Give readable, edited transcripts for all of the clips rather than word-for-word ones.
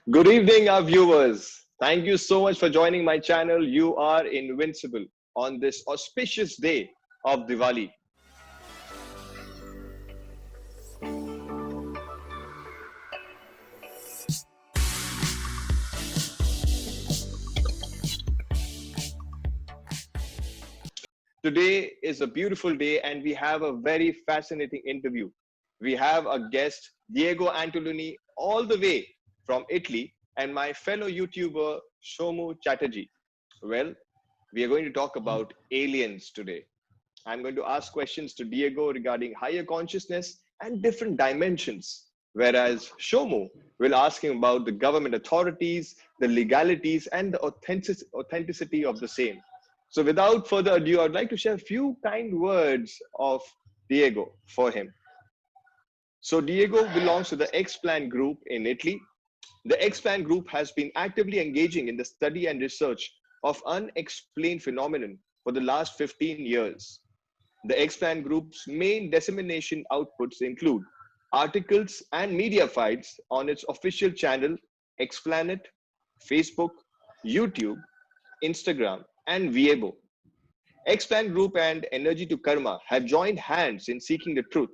Good evening, our viewers. Thank you so much for joining my channel. You are invincible on this auspicious day of Diwali. Today is a beautiful day, and we have a very fascinating interview. We have a guest, Diego Antolini, all the way from Italy, and my fellow YouTuber, Shomu Chatterjee. Well, we are going to talk about aliens today. I'm going to ask questions to Diego regarding higher consciousness and different dimensions, whereas Shomu will ask him about the government authorities, the legalities, and the authenticity of the same. So, without further ado, I'd like to share a few kind words of Diego for him. So, Diego belongs to the X Plan group in Italy. The X Plan group has been actively engaging in the study and research of unexplained phenomenon for the last 15 years. The X-Plan Group's main dissemination outputs include articles and media files on its official channel, Xplanet, Facebook, YouTube, Instagram, and Weibo. X-Plan Group and Energy to Karma have joined hands in seeking the truth,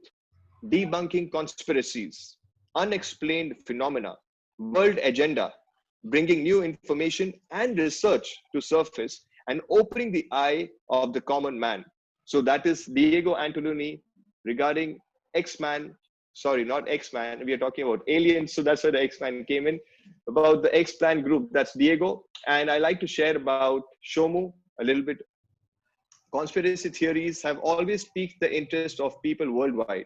debunking conspiracies, unexplained phenomena, world agenda, bringing new information and research to surface and opening the eye of the common man. So that is Diego Antolini regarding X-Man. Sorry, not X-Man. We are talking about aliens. So that's where the X-Man came in. About the X-Plan group, that's Diego. And I like to share about Shomu a little bit. Conspiracy theories have always piqued the interest of people worldwide.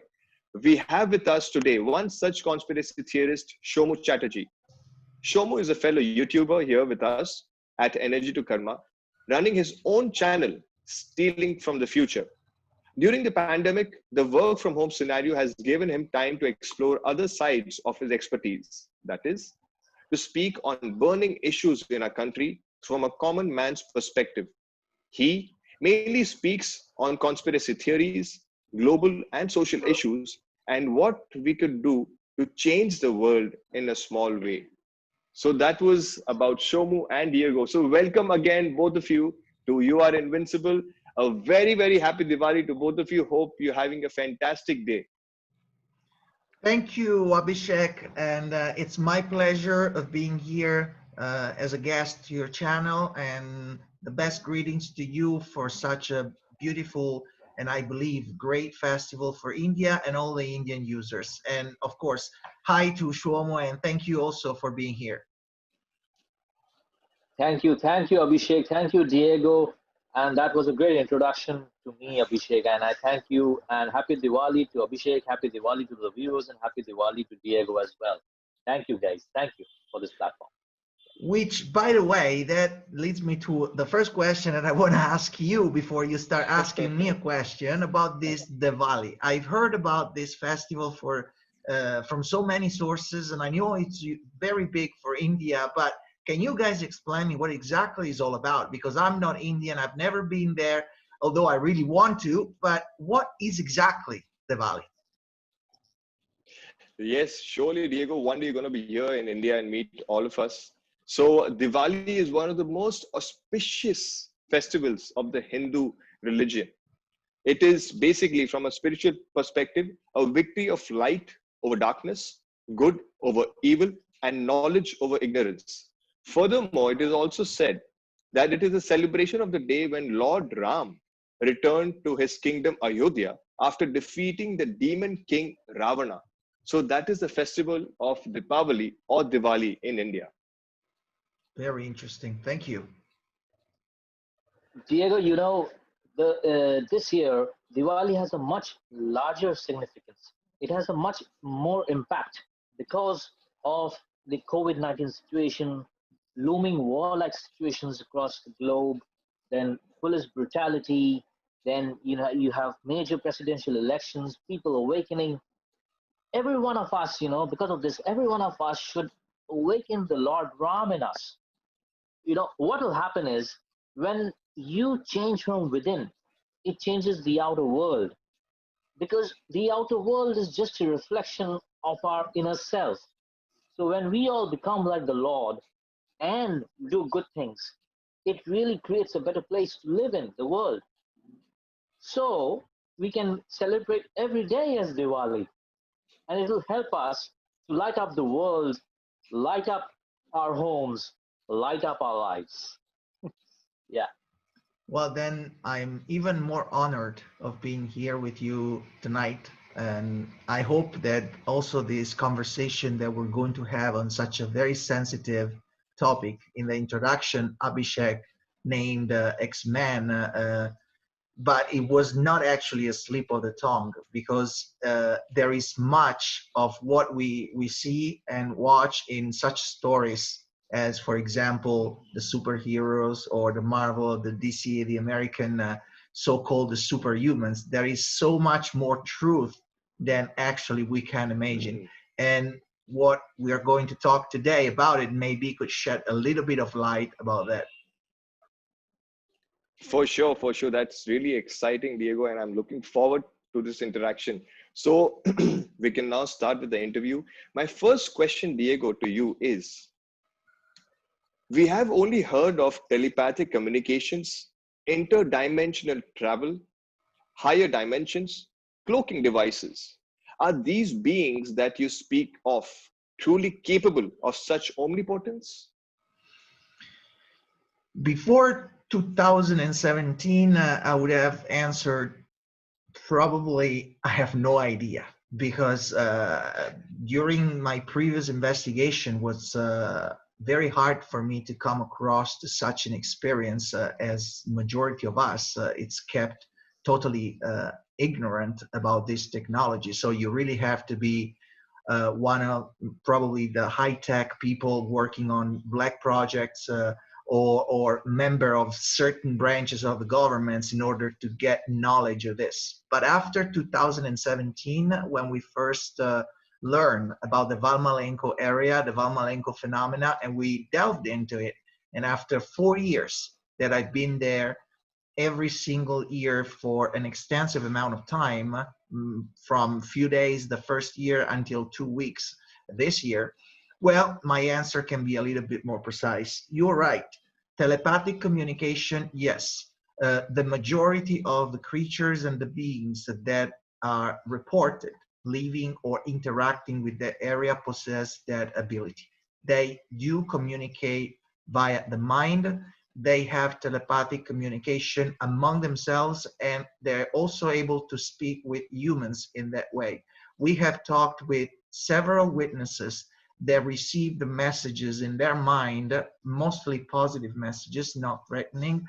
We have with us today one such conspiracy theorist, Shomu Chatterjee. Shomu is a fellow YouTuber here with us at Energy to Karma, running his own channel, Stealing from the Future. During the pandemic, the work from home scenario has given him time to explore other sides of his expertise. That is, to speak on burning issues in our country from a common man's perspective. He mainly speaks on conspiracy theories, global and social issues, and what we could do to change the world in a small way. So that was about Shomu and Diego. So welcome again, both of you, to You Are Invincible. A very, very happy Diwali to both of you. Hope you're having a fantastic day. Thank you, Abhishek, and it's my pleasure of being here as a guest to your channel, and the best greetings to you for such a beautiful and I believe great festival for India and all the Indian users. And of course, hi to Shlomo, and thank you also for being here. Thank you, Abhishek. Thank you, Diego. And that was a great introduction to me, Abhishek. And I thank you. And happy Diwali to Abhishek. Happy Diwali to the viewers, and happy Diwali to Diego as well. Thank you, guys. Thank you for this platform. Which, by the way, that leads me to the first question that I want to ask you before you start asking me a question about this Diwali. I've heard about this festival from so many sources, and I know it's very big for India, but can you guys explain me what exactly it's all about? Because I'm not Indian, I've never been there, although I really want to, but what is exactly Diwali? Yes, surely, Diego, one day you're going to be here in India and meet all of us. So Diwali is one of the most auspicious festivals of the Hindu religion. It is basically, from a spiritual perspective, a victory of light over darkness, good over evil, and knowledge over ignorance. Furthermore, it is also said that it is a celebration of the day when Lord Ram returned to his kingdom Ayodhya after defeating the demon king Ravana. So that is the festival of Deepavali or Diwali in India. Very interesting. Thank you. Diego, this year, Diwali has a much larger significance. It has a much more impact because of the COVID-19 situation, looming warlike situations across the globe, then police brutality, then you have major presidential elections, people awakening. Every one of us, because of this, every one of us should awaken the Lord Ram in us. What will happen is when you change from within, it changes the outer world, because the outer world is just a reflection of our inner self. So when we all become like the Lord and do good things, it really creates a better place to live in the world. So we can celebrate every day as Diwali, and it will help us to light up the world, light up our homes, light up our lives. Yeah. Well, then I'm even more honored of being here with you tonight. And I hope that also this conversation that we're going to have on such a very sensitive topic in the introduction, Abhishek named X-Men, but it was not actually a slip of the tongue because there is much of what we see and watch in such stories as, for example, the superheroes or the Marvel, the DC, the American so-called the superhumans. There is so much more truth than actually we can imagine. Mhm. And what we are going to talk today about it maybe could shed a little bit of light about that. For sure, for sure. That's really exciting, Diego, and I'm looking forward to this interaction. So we can now start with the interview. My first question, Diego, to you is, we have only heard of telepathic communications, interdimensional travel, higher dimensions, cloaking devices. Are these beings that you speak of truly capable of such omnipotence? Before 2017, I would have answered probably I have no idea because during my previous investigation was very hard for me to come across to such an experience as majority of us. It's kept totally ignorant about this technology. So you really have to be one of probably the high-tech people working on black projects or member of certain branches of the governments in order to get knowledge of this. But after 2017, when we first learned about the Valmalenko area, the Valmalenko phenomena, and we delved into it, and after 4 years that I've been there, every single year for an extensive amount of time, from few days the first year until 2 weeks this year, well, my answer can be a little bit more precise. You're right. Telepathic communication, yes. The majority of the creatures and the beings that are reported living or interacting with the area possess that ability. They do communicate via the mind. They have telepathic communication among themselves, and they're also able to speak with humans in that way. We have talked with several witnesses that receive the messages in their mind, mostly positive messages, not threatening.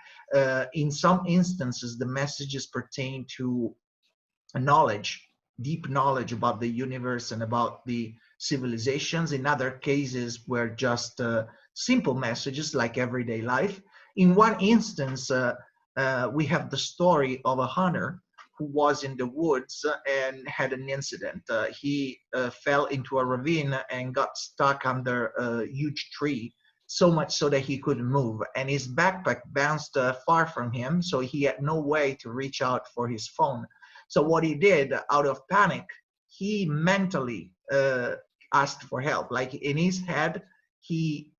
In some instances, the messages pertain to knowledge, deep knowledge about the universe and about the civilizations. In other cases, were just simple messages like everyday life. In one instance, we have the story of a hunter who was in the woods and had an incident. He fell into a ravine and got stuck under a huge tree, so much so that he couldn't move. And his backpack bounced far from him, so he had no way to reach out for his phone. So what he did, out of panic, he mentally asked for help. Like in his head, he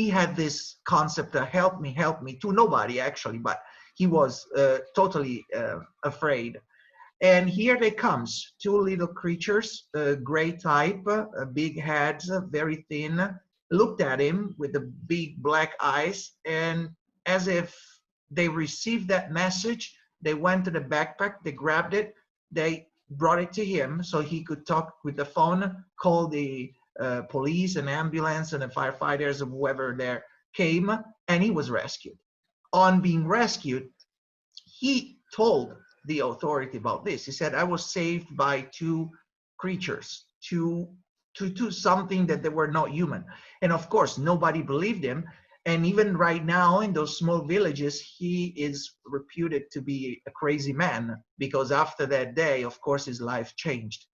had this concept of help me, to nobody actually, but he was totally afraid. And here they comes, two little creatures, gray type, big heads, very thin, looked at him with the big black eyes, and as if they received that message, they went to the backpack, they grabbed it, they brought it to him so he could talk with the phone, call the police and ambulance and the firefighters or whoever there came, and he was rescued. On being rescued, he told the authority about this. He said, I was saved by two creatures, to something that they were not human. And of course, nobody believed him. And even right now in those small villages, he is reputed to be a crazy man because after that day, of course, his life changed.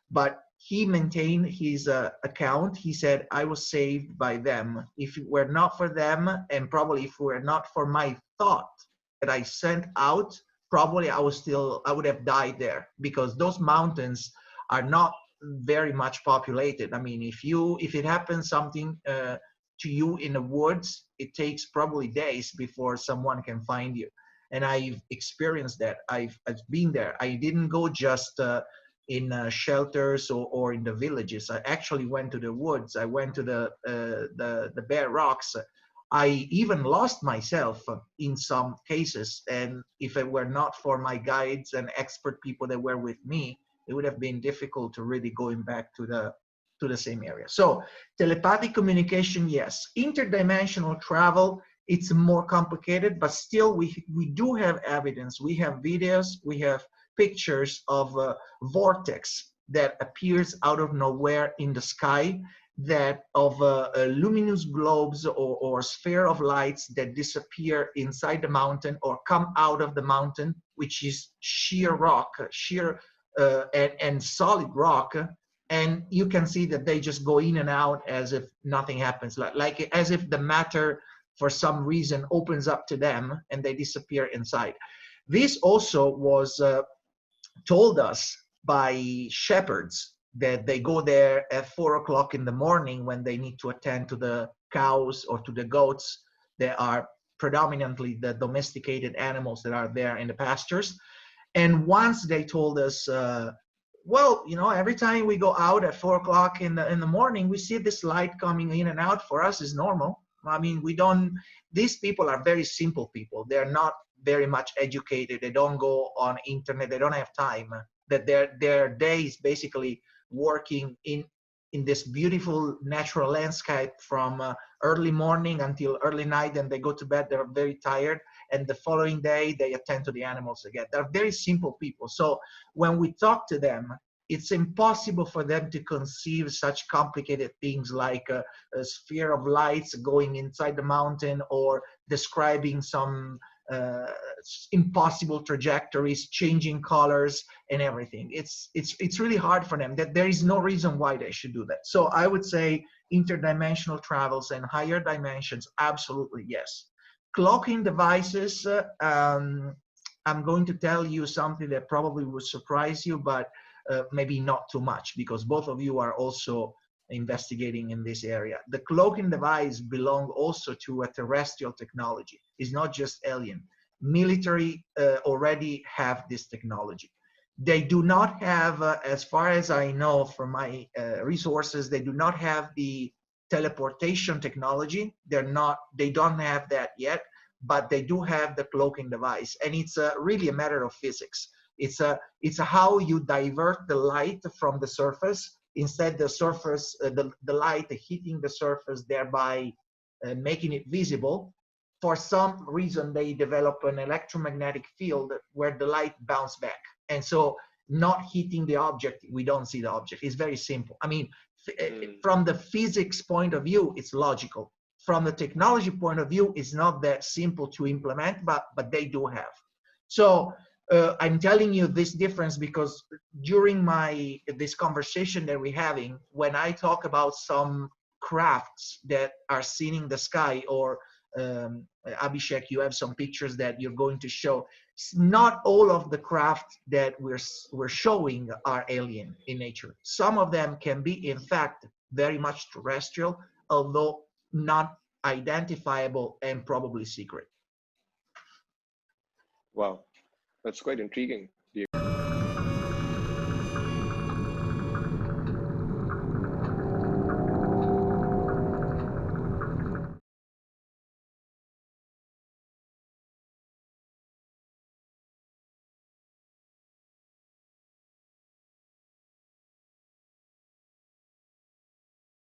But he maintained his account. He said, I was saved by them. If it were not for them, and probably if it were not for my thought that I sent out, probably I would have died there because those mountains are not very much populated. I mean, if it happens something to you in the woods, it takes probably days before someone can find you. And I've experienced that. I've been there. I didn't go just in shelters or in the villages. I actually went to the woods. I went to the bare rocks. I even lost myself in some cases. And if it were not for my guides and expert people that were with me, it would have been difficult to really going back to the same area. So telepathic communication, yes. Interdimensional travel, it's more complicated, but still we do have evidence. We have videos, we have pictures of a vortex that appears out of nowhere in the sky, that of luminous globes or sphere of lights that disappear inside the mountain or come out of the mountain, which is sheer rock, sheer and solid rock. And you can see that they just go in and out as if nothing happens, like as if the matter for some reason opens up to them and they disappear inside. This also was told us by shepherds, that they go there at 4 o'clock in the morning when they need to attend to the cows or to the goats that are predominantly the domesticated animals that are there in the pastures. And once they told us, well, you know, every time we go out at 4 o'clock in the morning, we see this light coming in and out. For us is normal. I mean, we don't, these people are very simple people. They're not very much educated. They don't go on internet. They don't have time. That their day is basically working in this beautiful natural landscape from early morning until early night, and they go to bed. They're very tired, and the following day they attend to the animals again. They're very simple people. So when we talk to them, it's impossible for them to conceive such complicated things like a sphere of lights going inside the mountain, or describing some impossible trajectories, changing colors and everything. It's really hard for them. That there is no reason why they should do that. So I would say interdimensional travels and higher dimensions, absolutely yes. Cloaking devices, I'm going to tell you something that probably will surprise you, but maybe not too much, because both of you are also investigating in this area. The cloaking device belong also to a terrestrial technology. It's not just alien. Military already have this technology. They do not have, as far as I know from my resources, they do not have the teleportation technology. They don't have that yet, but they do have the cloaking device. And it's really a matter of physics. It's how you divert the light from the surface. Instead, the surface, the light hitting the surface, thereby making it visible. For some reason, they develop an electromagnetic field where the light bounce back. And so not hitting the object, we don't see the object. It's very simple. I mean, from the physics point of view, it's logical. From the technology point of view, it's not that simple to implement, but they do have. So I'm telling you this difference because during this conversation that we're having, when I talk about some crafts that are seen in the sky, or Abhishek, you have some pictures that you're going to show. Not all of the craft that we're showing are alien in nature. Some of them can be, in fact, very much terrestrial, although not identifiable and probably secret. Wow, that's quite intriguing.